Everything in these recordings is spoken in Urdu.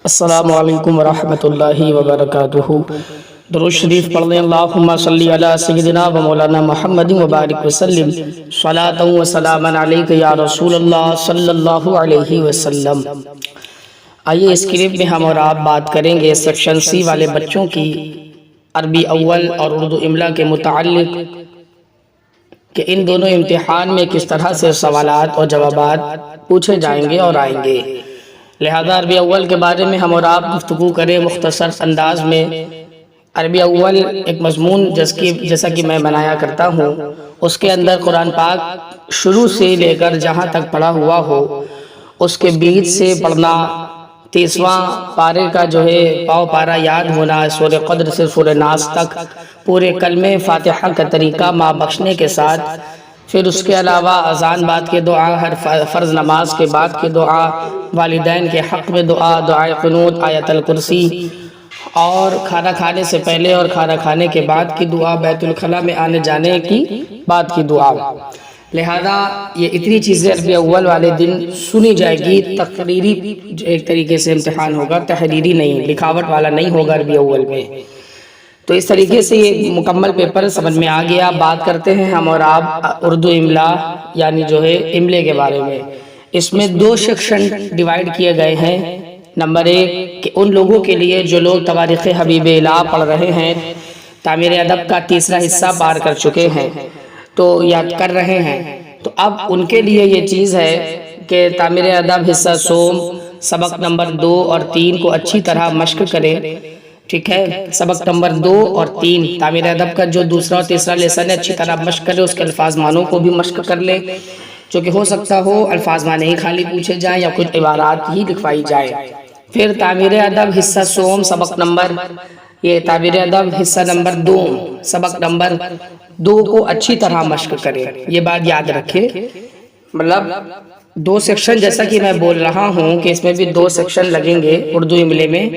السلام علیکم ورحمۃ اللہ وبرکاتہ۔ درود شریف پڑھ لیں۔ اللہم صلی علی سیدنا و مولانا محمد وبارک وسلم، صلاۃ و سلام علیک یا رسول اللہ صلی اللہ علیہ وسلم۔ آئیے اس کلپ میں ہم اور آپ بات کریں گے سیکشن سی والے بچوں کی عربی اول اور اردو املا کے متعلق کہ ان دونوں امتحان میں کس طرح سے سوالات اور جوابات پوچھے جائیں گے اور آئیں گے۔ لہذا عربی اول کے بارے میں ہم اور آپ گفتگو کریں مختصر انداز میں۔ عربی اول ایک مضمون جیسا کہ میں بنایا کرتا ہوں، اس کے اندر قرآن پاک شروع سے لے کر جہاں تک پڑھا ہوا ہو اس کے بیچ سے پڑھنا، 30واں پارے کا جو ہے پاؤ پارا یاد ہونا، سورہ قدر سے سورہ ناس تک پورے کلمے فاتحہ کا طریقہ ماں بخشنے کے ساتھ، پھر اس کے علاوہ اذان بعد کے دعا، ہر فرض نماز کے بعد کے دعا، والدین کے حق میں دعا، دعائے قنوت، آیت الکرسی، اور کھانا کھانے سے پہلے اور کھانا کھانے کے بعد کی دعا، بیت الخلاء میں آنے جانے کی بعد کی دعا۔ لہذا یہ اتنی چیزیں عربی اول والے دن سنی جائے گی۔ تقریری ایک طریقے سے امتحان ہوگا، تحریری نہیں، لکھاوٹ والا نہیں ہوگا عربی اول میں۔ تو اس طریقے سے یہ مکمل پیپر سمجھ میں آ گیا۔ بات کرتے ہیں ہم اور آپ اردو املا یعنی جو ہے املے کے بارے میں۔ اس میں 2 سیکشن ڈیوائیڈ کیے گئے ہیں۔ نمبر 1 کہ ان لوگوں کے لیے جو لوگ تواریخ حبیب الہ پڑھ رہے ہیں، تعمیر ادب کا تیسرا حصہ پار کر چکے ہیں تو یاد کر رہے ہیں، تو اب ان کے لیے یہ چیز ہے کہ تعمیر ادب حصہ سوم سبق نمبر 2 اور 3 کو اچھی طرح مشق کریں۔ ٹھیک ہے، سبق نمبر 2 اور 3 تعمیر ادب کا جو دوسرا اور تیسرا لیسن ہے اچھی طرح مشق کرے، اس کے الفاظ معنوں کو بھی مشق کر لے، جو کہ ہو سکتا ہو الفاظ معنی ہی خالی پوچھے جائیں یا کچھ عبارات ہی لکھوائی جائیں۔ پھر تعمیر ادب حصہ سوم سبق نمبر یہ تعمیر ادب حصہ نمبر 2 سبق نمبر 2 کو اچھی طرح مشق کرے۔ یہ بات یاد رکھے، مطلب 2 سیکشن جیسا کہ میں بول رہا ہوں کہ اس میں بھی 2 سیکشن لگیں گے اردو املے میں،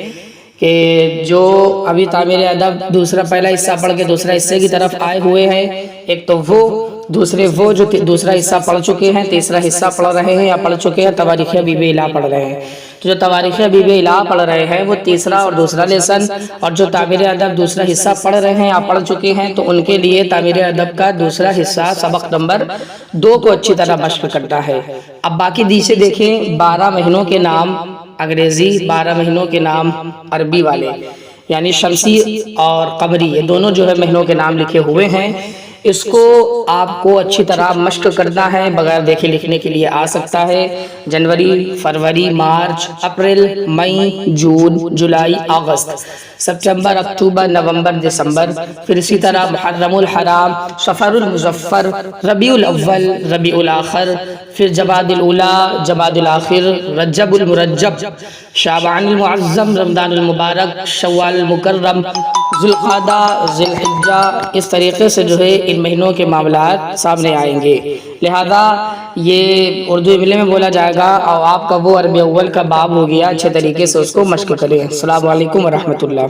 کہ جو ابھی تعمیر ادب دوسرا پہلا حصہ پڑھ کے دوسرا حصے کی طرف آئے ہوئے ہیں، ایک تو وہ، دوسرے وہ جو دوسرا حصہ پڑھ چکے ہیں، تیسرا حصہ پڑھ رہے ہیں یا پڑھ چکے ہیں، تواریخ حبیب الہ پڑھ رہے ہیں۔ تو جو تواریخ حبیب الہ پڑھ رہے ہیں وہ تیسرا اور دوسرا لیسن، اور جو تعمیر ادب دوسرا حصہ پڑھ رہے ہیں یا پڑھ چکے ہیں تو ان کے لیے تعمیر ادب کا دوسرا حصہ سبق نمبر 2 کو اچھی طرح مشق کرتا ہے۔ اب باقی دیشے دیکھیں، 12 مہینوں کے نام انگریزی، 12 مہینوں کے نام عربی والے، یعنی شمسی اور قمری، یہ دونوں جو ہے مہینوں کے نام لکھے ہوئے ہیں۔ اس کو آپ کو اچھی طرح مشق کرنا ہے، بغیر دیکھے لکھنے کے لیے آ سکتا ہے۔ جنوری، فروری، مارچ، اپریل، مئی، جون، جولائی، اگست، ستمبر، اکتوبر، نومبر، دسمبر، پھر اسی طرح محرم الحرام، صفر المظفر، ربیع الاول، ربیع الاخر، پھر جمادی الاولی، جمادی الاخر، رجب المرجب، شعبان المعظم، رمضان المبارک، شوال المکرم، ذوالقعدہ، ذی الحجہ، اس طریقے سے جو ہے ان مہینوں کے معاملات سامنے آئیں گے۔ لہذا یہ اردو املے میں بولا جائے گا، اور آپ کا وہ عربی اول کا باب ہو گیا، اچھے طریقے سے اس کو مشق کریں۔ السلام علیکم ورحمۃ اللہ۔